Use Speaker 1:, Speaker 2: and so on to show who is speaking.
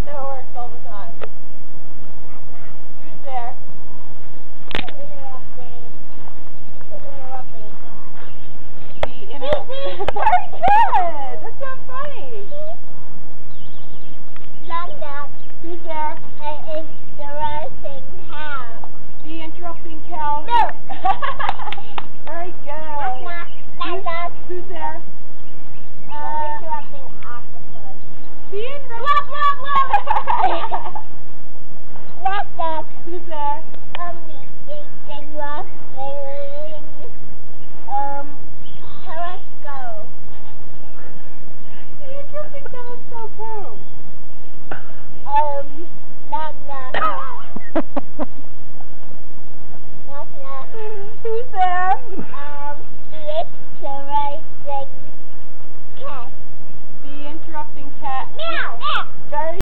Speaker 1: That works all the time. Who's there? Very good! That's so funny! Who's there? The interrupting cow.
Speaker 2: No!
Speaker 1: Very good. Who's there?
Speaker 2: Interrupting octopus.
Speaker 1: The interrupting... Who's there?
Speaker 2: Telescope.
Speaker 1: The interrupting telescope who? Who's there?
Speaker 2: The
Speaker 1: The interrupting cat.
Speaker 2: Meow.